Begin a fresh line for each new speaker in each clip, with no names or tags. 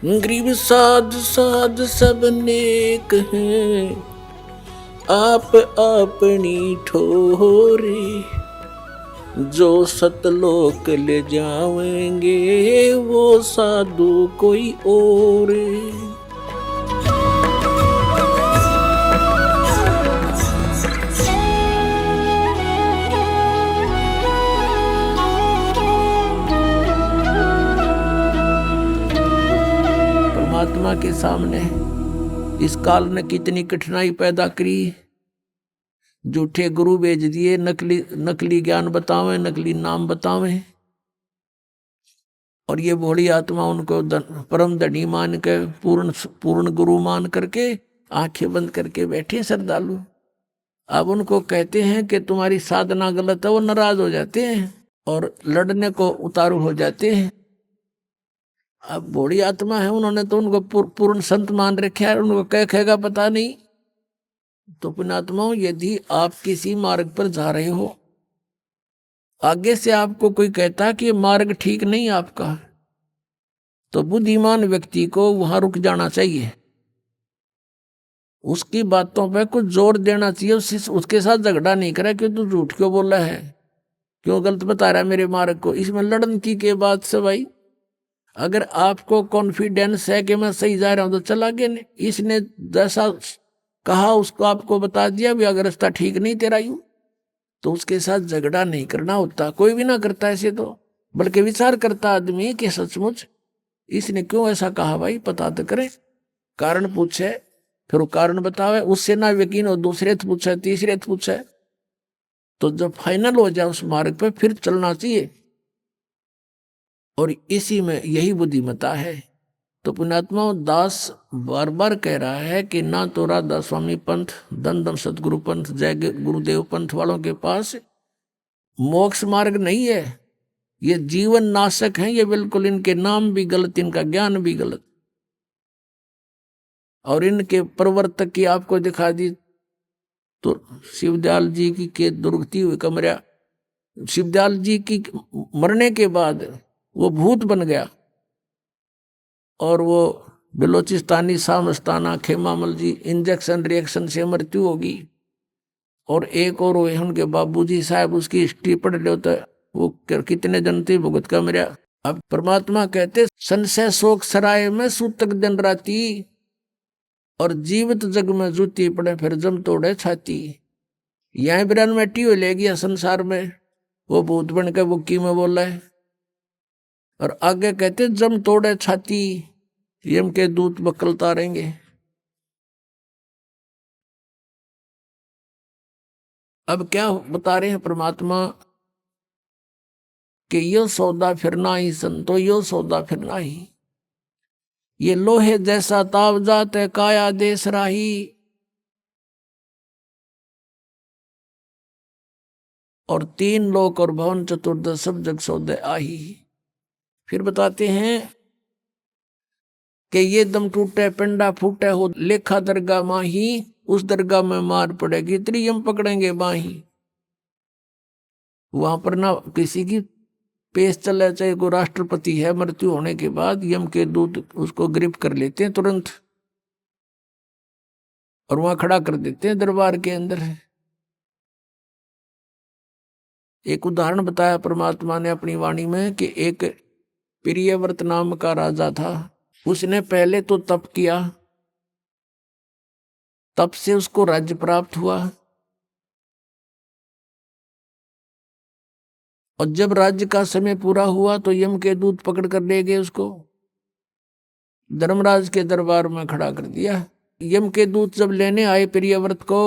गरीब साध साध सब नेक हैं, आप अपनी ठोरे। जो सतलोक ले जावेंगे वो साधु कोई और। परमात्मा के सामने इस काल ने कितनी कठिनाई पैदा करी। झूठे गुरु भेज दिए, नकली ज्ञान बतावे, नकली नाम बतावे, और ये भोली आत्मा उनको परम धनी मान के पूर्ण गुरु मान करके आंखें बंद करके बैठे श्रद्धालु। अब उनको कहते हैं कि तुम्हारी साधना गलत है, वो नाराज हो जाते हैं और लड़ने को उतारू हो जाते हैं। अब भोली आत्मा है, उन्होंने तो उनको पूर्ण संत मान रखा है, उनको क्या कहेगा पता नहीं। तो पुण्यात्माओं, यदि आप किसी मार्ग पर जा रहे हो, आगे से आपको कोई कहता कि मार्ग ठीक नहीं आपका, तो बुद्धिमान व्यक्ति को वहां रुक जाना चाहिए। उसकी बातों पे कुछ जोर देना चाहिए, उसके साथ झगड़ा नहीं करा कि तू झूठ क्यों बोला है, क्यों गलत बता रहा है मेरे मार्ग को। इसमें लड़न की के बात से भाई, अगर आपको कॉन्फिडेंस है कि मैं सही जा रहा हूं तो चल आगे। इसने जैसा कहा उसको आपको बता दिया भी, अगर रास्ता ठीक नहीं तेरा यूं, तो उसके साथ झगड़ा नहीं करना होता। कोई भी ना करता ऐसे तो, बल्कि विचार करता आदमी कि सचमुच इसने क्यों ऐसा कहा, भाई पता तो करे, कारण पूछे, फिर वो कारण बतावे। उससे ना यकीन हो, दूसरे पूछे, तीसरे पूछे, तो जब फाइनल हो जाए उस मार्ग पे फिर चलना चाहिए। और इसी में यही बुद्धिमता है। तो पुण्यात्मा दास बार बार कह रहा है कि ना तो राधा स्वामी पंथ, दन दन सतगुरु पंथ, जय गुरुदेव पंथ वालों के पास मोक्ष मार्ग नहीं है, ये जीवन नाशक है। ये बिल्कुल, इनके नाम भी गलत, इनका ज्ञान भी गलत, और इनके प्रवर्तक की आपको दिखा दी तो शिवदयाल जी की के दुर्गति हुई कमरा। शिवदयाल जी की मरने के बाद वो भूत बन गया, और वो बिलोचिस्तानी सामस्ताना खेमामल जी इंजेक्शन रिएक्शन से मृत्यु होगी। और एक और हुए उनके बाबूजी साहब, उसकी हिस्ट्री पढ़ लो तो वो कितने जन थे भुगत का मेरा। अब परमात्मा कहते संशय शोक सराय में सूतक दिन राती, और जीवित जग में जूती पड़े फिर जम तोड़े छाती। यह बिरन में हो ले गया संसार में, वो भूत बन के बुक्की में बोला है। और आगे कहते जम तोड़े छाती, यम के दूत बकल तारेंगे। अब क्या बता रहे हैं परमात्मा कि यो सौदा फिरना ही संतो, यो सौदा फिरना ही। ये लोहे जैसा ताव जात है काया देश राही, और तीन लोक और भवन चतुर्दश सब जग सौदे आही। फिर बताते हैं कि ये दम टूटे पिंडा फूटे हो लेखा दरगाह माही, उस दरगाह में मार पड़ेगी त्रियम पकड़ेंगे बाही। वहां पर ना किसी की पेश चले, चाहे कोई राष्ट्रपति है, मृत्यु होने के बाद यम के दूत उसको गिरफ्त कर लेते हैं तुरंत, और वहां खड़ा कर देते हैं दरबार के अंदर। एक उदाहरण बताया परमात्मा ने अपनी वाणी में कि एक प्रियव्रत नाम का राजा था। उसने पहले तो तप किया, तप से उसको राज्य प्राप्त हुआ, और जब राज्य का समय पूरा हुआ तो यम के दूत पकड़ कर ले गए उसको, धर्मराज के दरबार में खड़ा कर दिया। यम के दूत जब लेने आए प्रियव्रत को,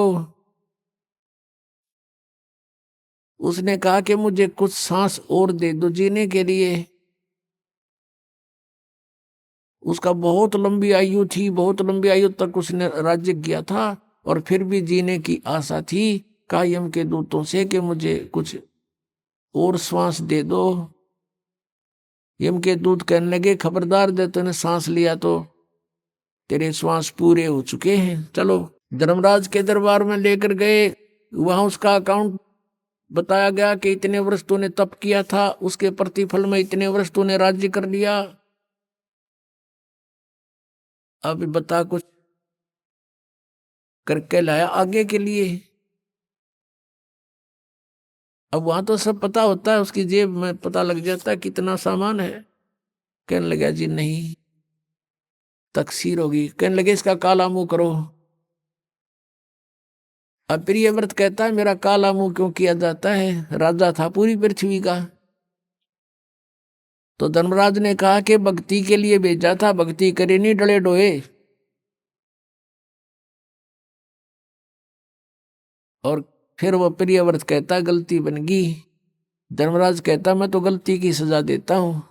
उसने कहा कि मुझे कुछ सांस और दे दो जीने के लिए। उसका बहुत लंबी आयु थी, बहुत लंबी आयु तक उसने राज्य किया था, और फिर भी जीने की आशा थी। कहा यम के दूतों से कि मुझे कुछ और श्वास दे दो। यम के दूत कहने लगे खबरदार, दे तूने सांस लिया तो तेरे श्वास पूरे हो चुके हैं, चलो। धर्मराज के दरबार में लेकर गए, वहां उसका अकाउंट बताया गया कि इतने वर्ष तूने तप किया था, उसके प्रतिफल में इतने वर्ष तूने राज्य कर लिया। अब बता कुछ करके लाया आगे के लिए। अब वहां तो सब पता होता है, उसकी जेब में पता लग जाता है कितना सामान है। कहने लगा जी नहीं, तकसीर होगी। कहने लगे इसका काला मुंह करो। अब प्रियव्रत कहता है मेरा काला मुंह क्यों किया जाता है, राजा था पूरी पृथ्वी का। तो धर्मराज ने कहा कि भक्ति के लिए भेजा था, भक्ति करे नहीं डले डोए। और फिर वो प्रियव्रत कहता गलती बन गई। धर्मराज कहता मैं तो गलती की सजा देता हूं,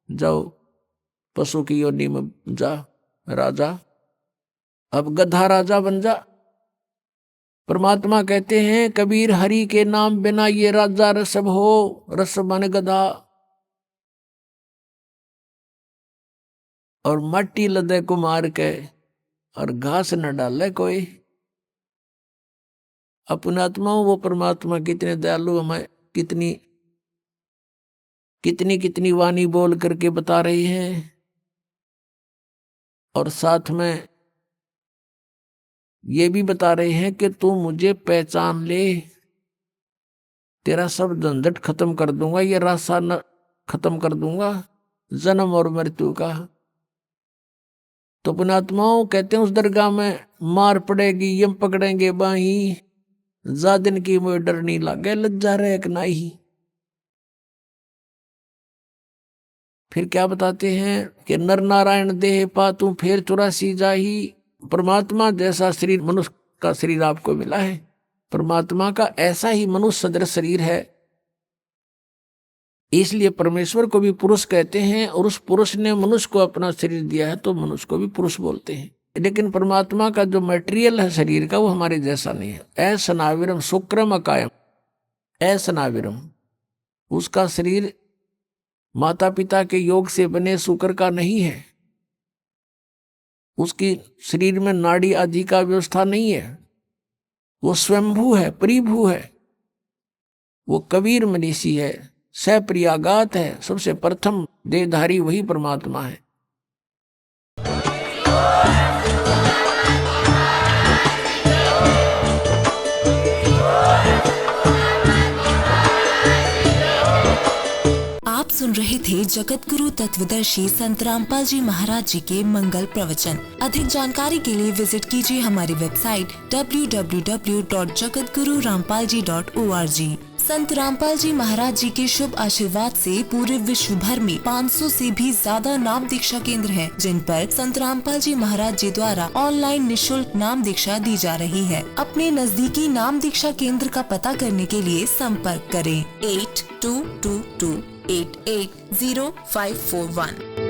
जाओ पशु की योनि में जा राजा, अब गधा राजा बन जा। परमात्मा कहते हैं कबीर हरि के नाम बिना ये राजा रसब हो, रस माने गधा। और मट्टी लदे को मार के और घास न डाले कोई। अपने आत्माओं वो परमात्मा कितने दयालु हमें कितनी कितनी कितनी वाणी बोल करके बता रही हैं। और साथ में ये भी बता रहे हैं कि तू मुझे पहचान ले, तेरा सब झंझट खत्म कर दूंगा, ये रास्ता न खत्म कर दूंगा जन्म और मृत्यु का। तो पुणात्माओं कहते हैं उस दरगाह में मार पड़ेगी, यम पकड़ेंगे बाही, जा दिन की मुझे डर नहीं लागे, लज्जा रहे कि नहीं। फिर क्या बताते हैं कि नर नारायण देह पा तू फिर 84 जाही। परमात्मा जैसा शरीर मनुष्य का शरीर आपको मिला है, परमात्मा का ऐसा ही मनुष्य सदृश शरीर है। इसलिए परमेश्वर को भी पुरुष कहते हैं, और उस पुरुष ने मनुष्य को अपना शरीर दिया है तो मनुष्य को भी पुरुष बोलते हैं। लेकिन परमात्मा का जो मटेरियल है शरीर का वो हमारे जैसा नहीं है। असनाविरम शुक्रम अकायम, असनाविरम, उसका शरीर माता पिता के योग से बने शुक्र का नहीं है। उसकी शरीर में नाड़ी आदि का व्यवस्था नहीं है, वो स्वयंभू है, परिभू है, वो कबीर मनीषी है, सप्रियागात है, सबसे प्रथम देहधारी वही परमात्मा है।
आप सुन रहे थे जगत गुरु तत्वदर्शी संत रामपाल जी महाराज जी के मंगल प्रवचन। अधिक जानकारी के लिए विजिट कीजिए हमारी वेबसाइट www.jagatgururampalji.org। संत रामपाल जी महाराज जी के शुभ आशीर्वाद से पूरे विश्व भर में 500 से भी ज्यादा नाम दीक्षा केंद्र हैं, जिन पर संत रामपाल जी महाराज जी द्वारा ऑनलाइन निशुल्क नाम दीक्षा दी जा रही है। अपने नजदीकी नाम दीक्षा केंद्र का पता करने के लिए संपर्क करें 8222880541।